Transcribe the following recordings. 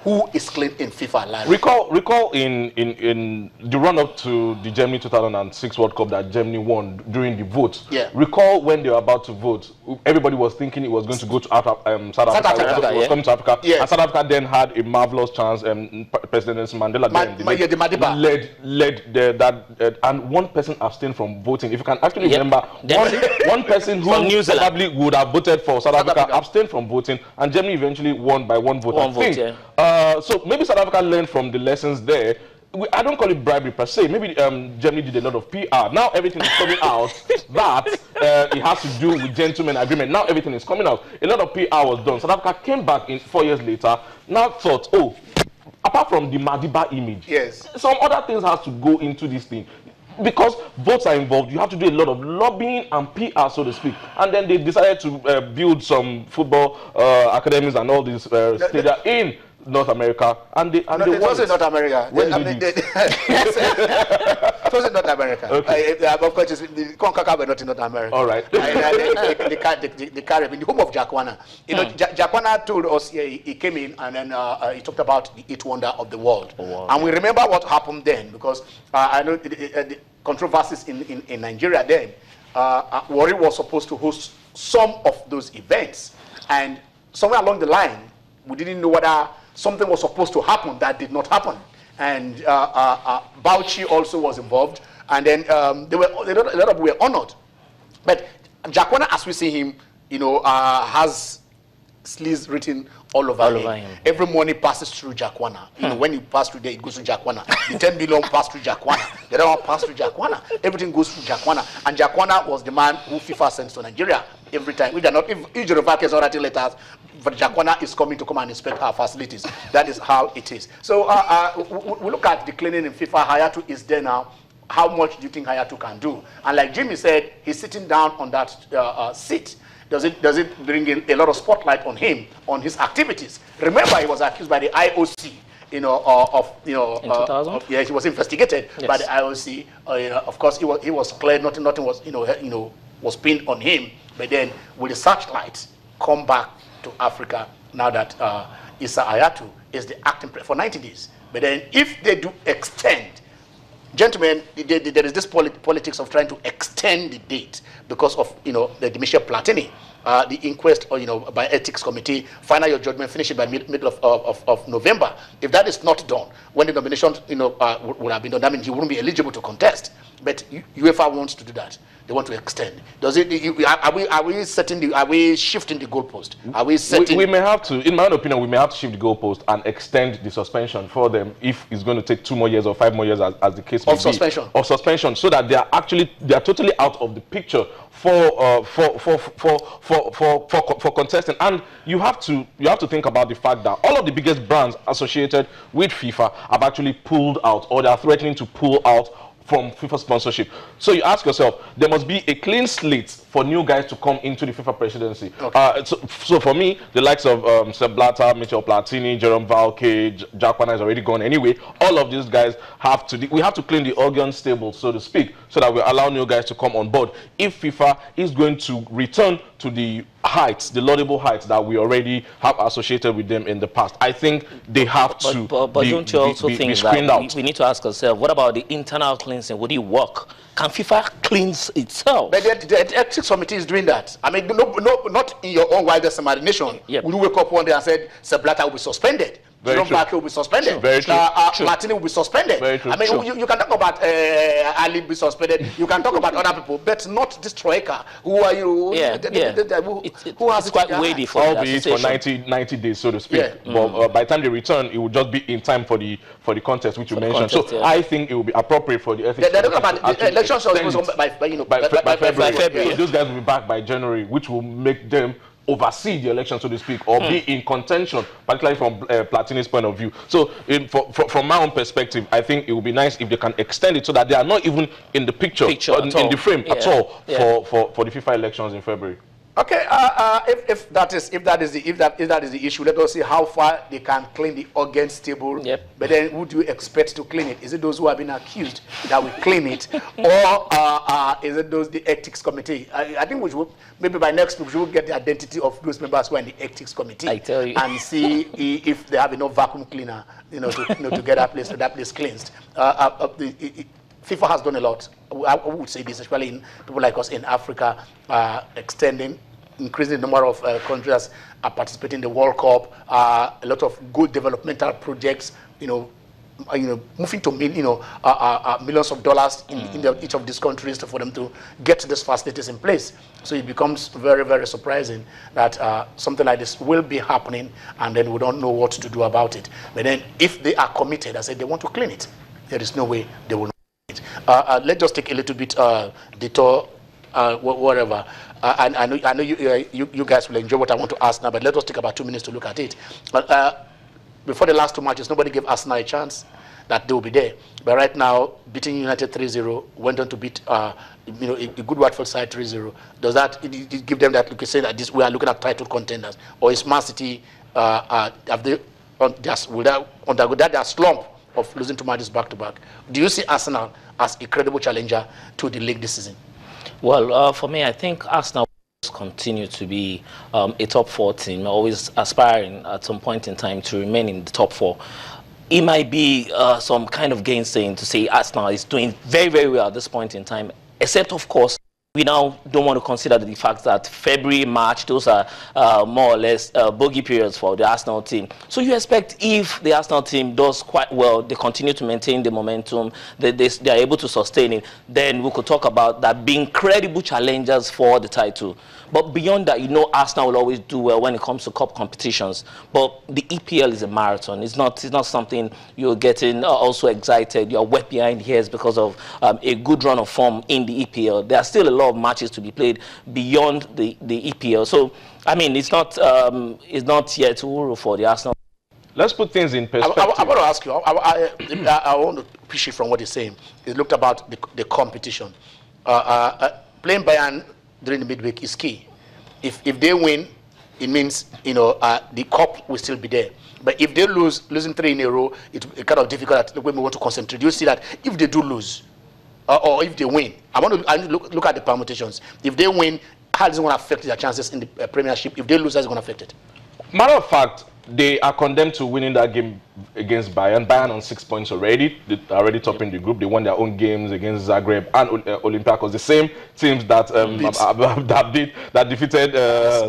who is clean in FIFA land. Recall in the run-up to the Germany 2006 World Cup that Germany won during the vote. Yeah. Recall when they were about to vote, everybody was thinking it was going to go to South Africa. It was coming to Africa. Yes. And South Africa then had a marvelous chance. President Mandela led that, and one person abstained from voting. If you can actually remember, one person who probably would have voted for South Africa abstained from voting, and Germany eventually won by one vote. So maybe South Africa learned from the lessons there. I don't call it bribery per se. Maybe Germany did a lot of PR. Now everything is coming out that it has to do with gentleman agreement. Now everything is coming out. A lot of PR was done. South Africa came back in 4 years later. Now thought, oh, apart from the Madiba image, yes, some other things have to go into this thing. Because votes are involved, you have to do a lot of lobbying and PR, so to speak. And then they decided to build some football academies and all these stadia in North America, and it wasn't North America. When it wasn't North America. Okay. Of course, the CONCACAF were not in North America. All right. The Caribbean, the home of Jacquana. You know, Jacquana told us he came in and then he talked about the eighth wonder of the world. And we remember what happened then, because I know the controversies in Nigeria then. Warri was supposed to host some of those events, and somewhere along the line, we didn't know whether something was supposed to happen that did not happen, and Bauchi also was involved, and then a lot of people were honored. But Jacquana, as we see him, you know, has sleeves written all over him. Every money passes through Jacquana. You know, when you pass through there, it goes to Jacquana. The 10 billion pass through Jacquana. The other one pass through Jacquana. Everything goes through Jacquana. And Jacquana was the man who FIFA sends to Nigeria every time. If Jorova is not writing letters, but Jacquana is coming to come and inspect our facilities. That is how it is. So we look at the cleaning in FIFA. Hayatu is there now. How much do you think Hayatu can do? And like Jimmy said, he's sitting down on that seat. Does it bring in a lot of spotlight on him, on his activities? Remember, he was accused by the IOC, you know, in 2000. Yeah, he was investigated by the IOC. You know, of course, he was cleared. Nothing was was pinned on him. But then, with the searchlight, come back to Africa now that Issa Hayatu is the acting president for 90 days. But then, if they do extend, gentlemen, there is this politics of trying to extend the date because of the Demetria Platini, the inquest by ethics committee, final your judgment, finish it by middle of November. If that is not done, when the nomination would have been done, that means he wouldn't be eligible to contest. But UEFA wants to do that. They want to extend. Does it? Are we setting are we shifting the goalpost? Are we setting? We may have to. In my own opinion, we may have to shift the goalpost and extend the suspension for them if it's going to take 2 more years or 5 more years, as the case may be. Of suspension, so that they are totally out of the picture for contesting. And you have to think about the fact that all of the biggest brands associated with FIFA have actually pulled out, or they are threatening to pull out from FIFA sponsorship. So you ask yourself, there must be a clean slate for new guys to come into the FIFA presidency. Okay. So for me, the likes of Sepp Blatter, Michel Platini, Jerome Valcke, Jacquana is already gone anyway. All of these guys we have to clean the organ stable, so to speak, so that we allow new guys to come on board. If FIFA is going to return to the heights, the laudable heights that we already have associated with them in the past, I think they have to But don't you also think that we need to ask ourselves, what about the internal cleansing? Would it work? Can FIFA cleanse itself? But the ethics committee is doing that. I mean, not in your own wildest imagination. Yep. Will you wake up one day and said, Sepp Blatter will be suspended? Jerome Valcke will be suspended. Platini will be suspended. I mean, you can talk about Ali be suspended. You can talk about other people, but not this troika. Who are you? Who has quite weighty for albeit for 90 days, so to speak. Yeah. But by the time they return, it will just be in time for the contest which you mentioned. So I think it will be appropriate for the ethics. They're talking about the elections by February. Those guys will be back by January, which will make them oversee the election, so to speak, or be in contention, particularly from Platini's point of view. So from my own perspective, I think it would be nice if they can extend it so that they are not even in the picture in the frame at all for the FIFA elections in February. Okay, if that is the issue, let us see how far they can clean the organs table. Yep. But then, who do you expect to clean it? Is it those who have been accused that will clean it, or is it the ethics committee? I think we should, maybe by next week we should get the identity of those members who are in the ethics committee. I tell you. And see if they have enough vacuum cleaner, to get that place cleansed. FIFA has done a lot. I would say this, especially in people like us in Africa, increasing the number of countries are participating in the World Cup. A lot of good developmental projects, moving to millions of dollars in each of these countries for them to get these facilities in place. So it becomes very, very surprising that something like this will be happening, and then we don't know what to do about it. But then, if they are committed, I said they want to clean it, there is no way they will not clean it. Let's just take a little bit detour, whatever. I know you guys will enjoy what I want to ask now, but let us take about 2 minutes to look at it. Before the last 2 matches, nobody gave Arsenal a chance that they will be there. But right now, beating United 3-0, went on to beat a good Watford side 3-0. Does that give them that, say that we are looking at title contenders? Or is Man City, have they will they undergo that slump of losing to matches back-to-back? Do you see Arsenal as a credible challenger to the league this season? Well, for me, I think Arsenal will continue to be a top 4 team, always aspiring at some point in time to remain in the top 4. It might be some kind of gainsaying to say Arsenal is doing very, very well at this point in time, except, of course, we now don't want to consider the fact that February, March, those are more or less bogey periods for the Arsenal team. So you expect if the Arsenal team does quite well, they continue to maintain the momentum, they are able to sustain it, then we could talk about that being credible challengers for the title. But beyond that, Arsenal will always do well when it comes to cup competitions. But the EPL is a marathon. It's not something you're getting also excited. You're wet behind the ears because of a good run of form in the EPL. There are still a lot of matches to be played beyond the EPL. So, I mean, it's not yet to for the Arsenal. Let's put things in perspective. I want to ask you, I want to push it from what he's saying. He looked about the competition. Playing Bayern during the midweek is key. If they win, it means the cup will still be there. But if they losing 3 in a row, it's kind of difficult when we want to concentrate. You see that if they do lose, or if they win, I want to look at the permutations. If they win, how is it going to affect their chances in the Premiership? If they lose, how is it going to affect it? Matter of fact, they are condemned to winning that game against Bayern. Bayern on 6 points already. They're already topping the group. They won their own games against Zagreb and Olympiacos, the same teams that defeated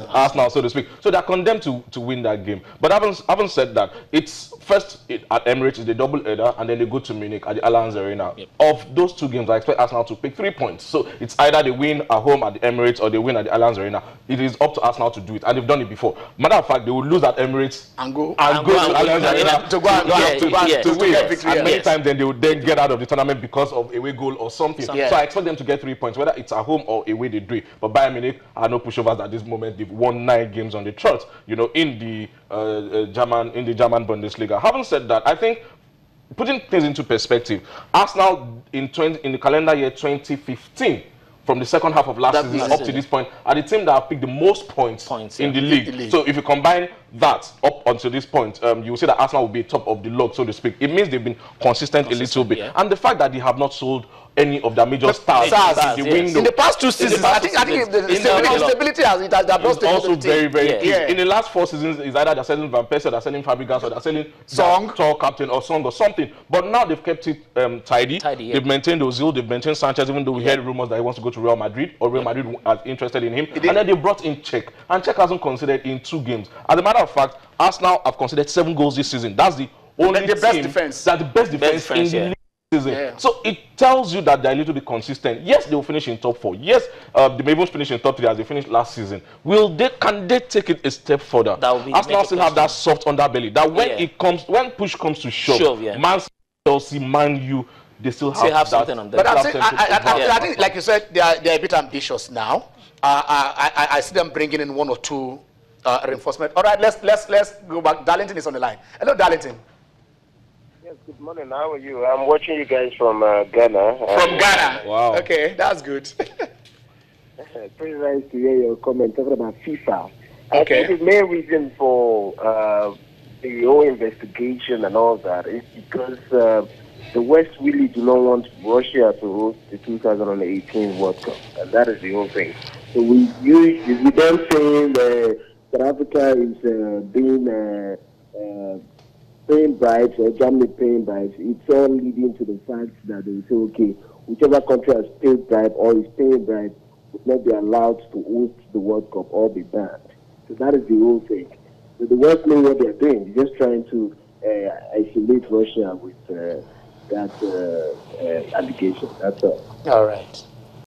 Arsenal, so to speak. So they're condemned to win that game. But having said that, it's first at Emirates, it's the double header, and then they go to Munich at the Allianz Arena. Yep. Of those 2 games, I expect Arsenal to pick 3 points. So it's either they win at home at the Emirates or they win at the Allianz Arena. It is up to Arsenal to do it, and they've done it before. Matter of fact, they will lose at Emirates and go to Allianz Arena to win. And many times then they would then get out of the tournament because of away goal or something. So I expect them to get 3 points, whether it's at home or away they do it. But Bayern Munich are no pushovers at this moment. They've won 9 games on the trot, in the German Bundesliga. Having said that, I think putting things into perspective, Arsenal in the calendar year 2015, from the second half of last season up to this point, are the team that have picked the most points in the league. So if you combine that up until this point, you will see that Arsenal will be top of the log, so to speak. It means they've been consistent a little bit. Yeah. And the fact that they have not sold any of their major stars in the window. In the past 2 seasons, I think the stability has also very, very key. In the last 4 seasons, it's either they're selling Van Persie, they're selling Fabregas, or they're selling Song, tall captain, or Song, or something. But now they've kept it tidy. They've maintained Ozil, they've maintained Sanchez, even though we heard rumors that he wants to go to Real Madrid, or Real Madrid are interested in him. And then they brought in Czech, and Czech hasn't considered in 2 games. As a matter of fact, Arsenal have conceded 7 goals this season. That's the only best defense. That's the best defense in the league. Yeah. So it tells you that they're a little bit consistent. Yes, they will finish in top 4. Yes, they may even finish in top 3 as they finished last season. Can they take it a step further? Arsenal still have that soft underbelly. That when push comes to shove, Man City, Chelsea, Man U, they still have something on them. But I think, like you said, they are a bit ambitious now. I see them bringing in 1 or 2 reinforcement. All right, let's go back. Darlington is on the line. Hello, Darlington. Yes, good morning. How are you? I'm watching you guys from Ghana. From Ghana. Wow. Okay, that's good. Pretty nice to hear your comment talking about FIFA. Okay. I think the main reason for the whole investigation and all that is because the West really do not want Russia to host the 2018 World Cup, and that is the whole thing. So we don't say South Africa is paying bribes or Germany paying bribes. It's all leading to the fact that they say, okay, whichever country has paid bribe or is paying bribe would not be allowed to host the World Cup or be banned. So that is the whole thing. So the West know what they're doing. They're just trying to isolate Russia with that allegation. That's all. All right.